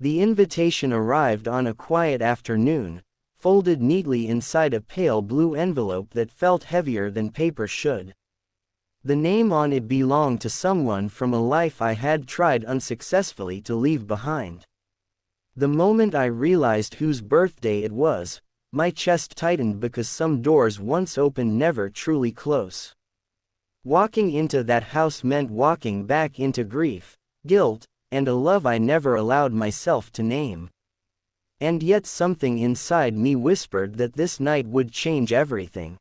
The invitation arrived on a quiet afternoon, folded neatly inside a pale blue envelope that felt heavier than paper should. The name on it belonged to someone from a life I had tried unsuccessfully to leave behind. The moment I realized whose birthday it was, my chest tightened because some doors once opened never truly close. Walking into that house meant walking back into grief, guilt, and a love I never allowed myself to name. And yet something inside me whispered that this night would change everything.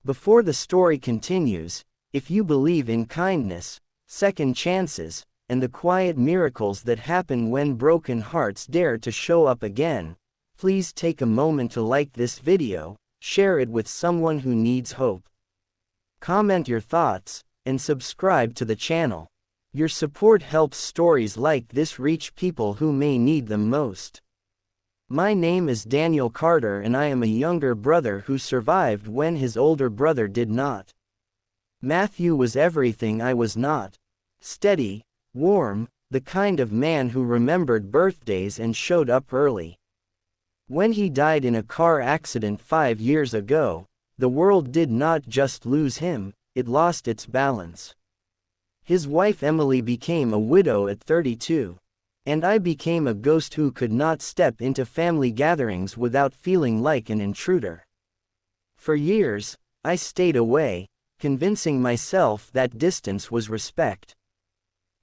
Before the story continues, if you believe in kindness, second chances, and the quiet miracles that happen when broken hearts dare to show up again, please take a moment to like this video, share it with someone who needs hope. Comment your thoughts, and subscribe to the channel. Your support helps stories like this reach people who may need them most. My name is Daniel Carter and I am a younger brother who survived when his older brother did not. Matthew was everything I was not. Steady, warm, the kind of man who remembered birthdays and showed up early. When he died in a car accident 5 years ago, the world did not just lose him, it lost its balance. His wife Emily became a widow at 32. And I became a ghost who could not step into family gatherings without feeling like an intruder. For years, I stayed away, convincing myself that distance was respect.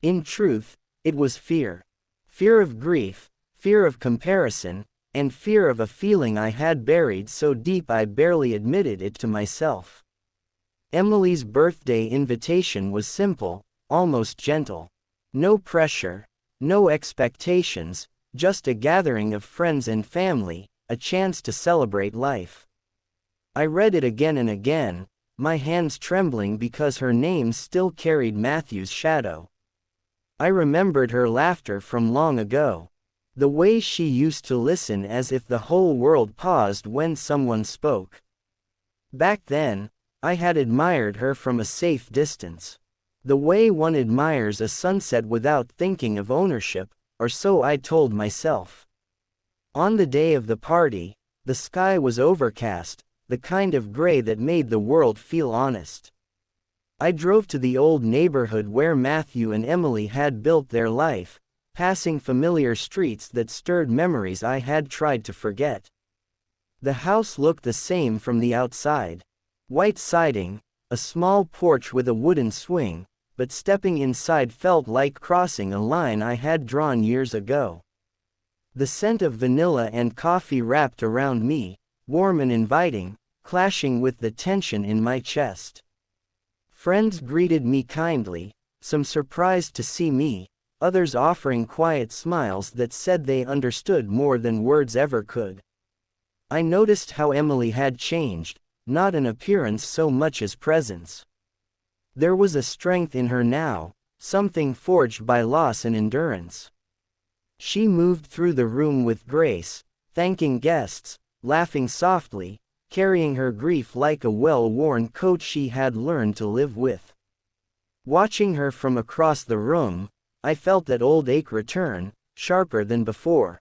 In truth, it was fear. Fear of grief, fear of comparison, and fear of a feeling I had buried so deep I barely admitted it to myself. Emily's birthday invitation was simple, almost gentle. No pressure. No expectations, just a gathering of friends and family, a chance to celebrate life. I read it again and again, my hands trembling because her name still carried Matthew's shadow. I remembered her laughter from long ago. The way she used to listen as if the whole world paused when someone spoke. Back then, I had admired her from a safe distance. The way one admires a sunset without thinking of ownership, or so I told myself. On the day of the party, the sky was overcast, the kind of gray that made the world feel honest. I drove to the old neighborhood where Matthew and Emily had built their life, passing familiar streets that stirred memories I had tried to forget. The house looked the same from the outside. White siding, a small porch with a wooden swing, but stepping inside felt like crossing a line I had drawn years ago. The scent of vanilla and coffee wrapped around me, warm and inviting, clashing with the tension in my chest. Friends greeted me kindly, some surprised to see me, others offering quiet smiles that said they understood more than words ever could. I noticed how Emily had changed, not in appearance so much as presence. There was a strength in her now, something forged by loss and endurance. She moved through the room with grace, thanking guests, laughing softly, carrying her grief like a well-worn coat she had learned to live with. Watching her from across the room, I felt that old ache return, sharper than before.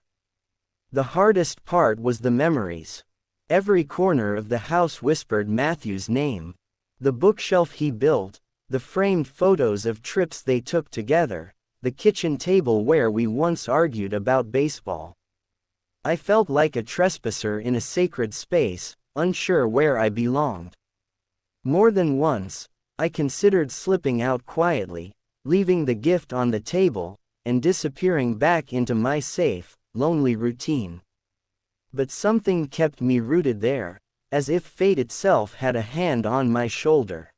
The hardest part was the memories. Every corner of the house whispered Matthew's name. The bookshelf he built, the framed photos of trips they took together, the kitchen table where we once argued about baseball. I felt like a trespasser in a sacred space, unsure where I belonged. More than once, I considered slipping out quietly, leaving the gift on the table, and disappearing back into my safe, lonely routine. But something kept me rooted there, as if fate itself had a hand on my shoulder.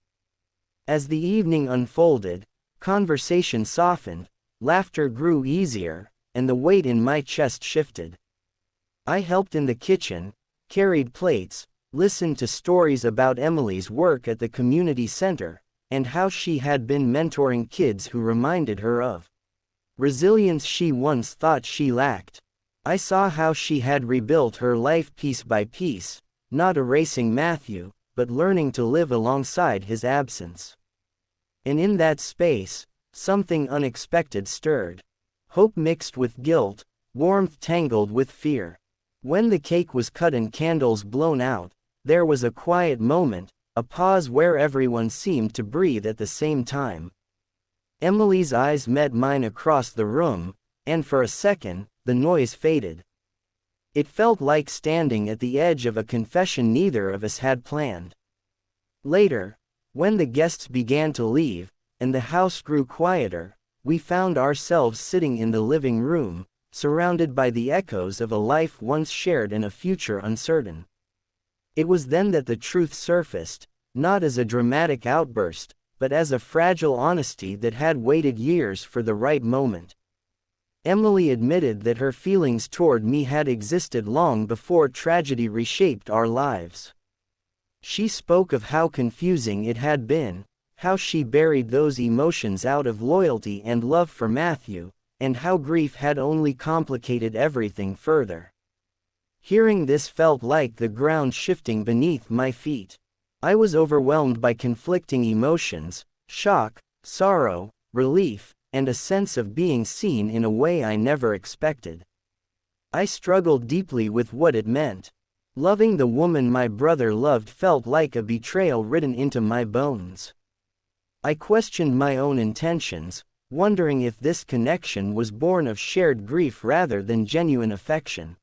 As the evening unfolded, conversation softened, laughter grew easier, and the weight in my chest shifted. I helped in the kitchen, carried plates, listened to stories about Emily's work at the community center, and how she had been mentoring kids who reminded her of resilience she once thought she lacked. I saw how she had rebuilt her life piece by piece, not erasing Matthew, but learning to live alongside his absence. And in that space, something unexpected stirred. Hope mixed with guilt, warmth tangled with fear. When the cake was cut and candles blown out, there was a quiet moment, a pause where everyone seemed to breathe at the same time. Emily's eyes met mine across the room, and for a second, the noise faded. It felt like standing at the edge of a confession neither of us had planned. Later, when the guests began to leave, and the house grew quieter, we found ourselves sitting in the living room, surrounded by the echoes of a life once shared and a future uncertain. It was then that the truth surfaced, not as a dramatic outburst, but as a fragile honesty that had waited years for the right moment. Emily admitted that her feelings toward me had existed long before tragedy reshaped our lives. She spoke of how confusing it had been, how she buried those emotions out of loyalty and love for Matthew, and how grief had only complicated everything further. Hearing this felt like the ground shifting beneath my feet. I was overwhelmed by conflicting emotions, shock, sorrow, relief, and a sense of being seen in a way I never expected. I struggled deeply with what it meant. Loving the woman my brother loved felt like a betrayal written into my bones. I questioned my own intentions, wondering if this connection was born of shared grief rather than genuine affection.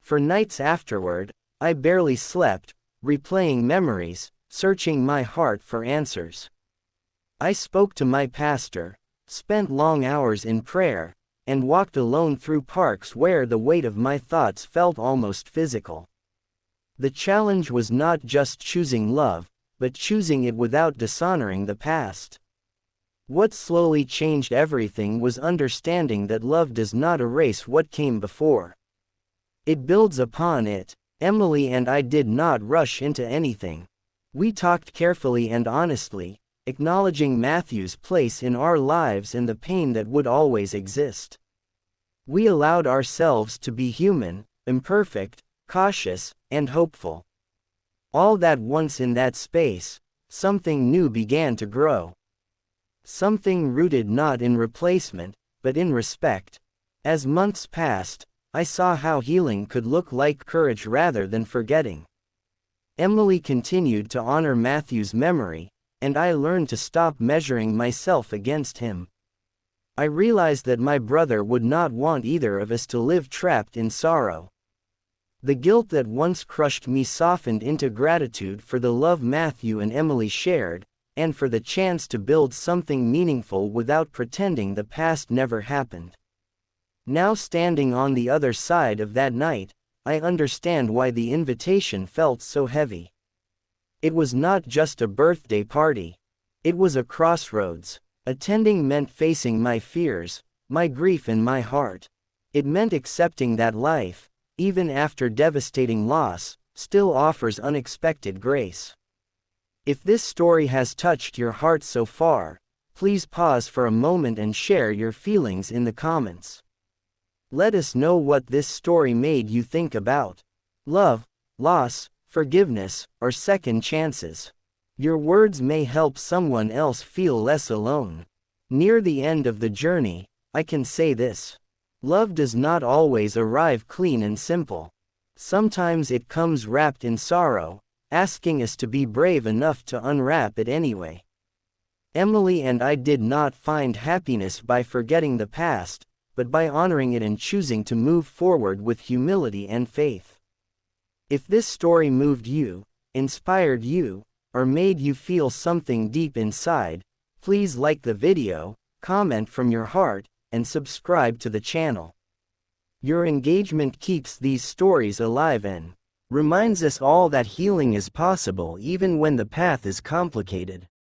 For nights afterward, I barely slept, replaying memories, searching my heart for answers. I spoke to my pastor, spent long hours in prayer, and walked alone through parks where the weight of my thoughts felt almost physical. The challenge was not just choosing love, but choosing it without dishonoring the past. What slowly changed everything was understanding that love does not erase what came before. It builds upon it. Emily and I did not rush into anything. We talked carefully and honestly, acknowledging Matthew's place in our lives and the pain that would always exist. We allowed ourselves to be human, imperfect, cautious, and hopeful. All at once in that space, something new began to grow. Something rooted not in replacement, but in respect. As months passed, I saw how healing could look like courage rather than forgetting. Emily continued to honor Matthew's memory, and I learned to stop measuring myself against him. I realized that my brother would not want either of us to live trapped in sorrow. The guilt that once crushed me softened into gratitude for the love Matthew and Emily shared, and for the chance to build something meaningful without pretending the past never happened. Now standing on the other side of that night, I understand why the invitation felt so heavy. It was not just a birthday party. It was a crossroads. Attending meant facing my fears, my grief and my heart. It meant accepting that life, even after devastating loss, still offers unexpected grace. If this story has touched your heart so far, please pause for a moment and share your feelings in the comments. Let us know what this story made you think about love, loss, forgiveness, or second chances. Your words may help someone else feel less alone. Near the end of the journey, I can say this. Love does not always arrive clean and simple. Sometimes it comes wrapped in sorrow, asking us to be brave enough to unwrap it anyway. Emily and I did not find happiness by forgetting the past, but by honoring it and choosing to move forward with humility and faith. If this story moved you, inspired you, or made you feel something deep inside, please like the video, comment from your heart, and subscribe to the channel. Your engagement keeps these stories alive and reminds us all that healing is possible even when the path is complicated.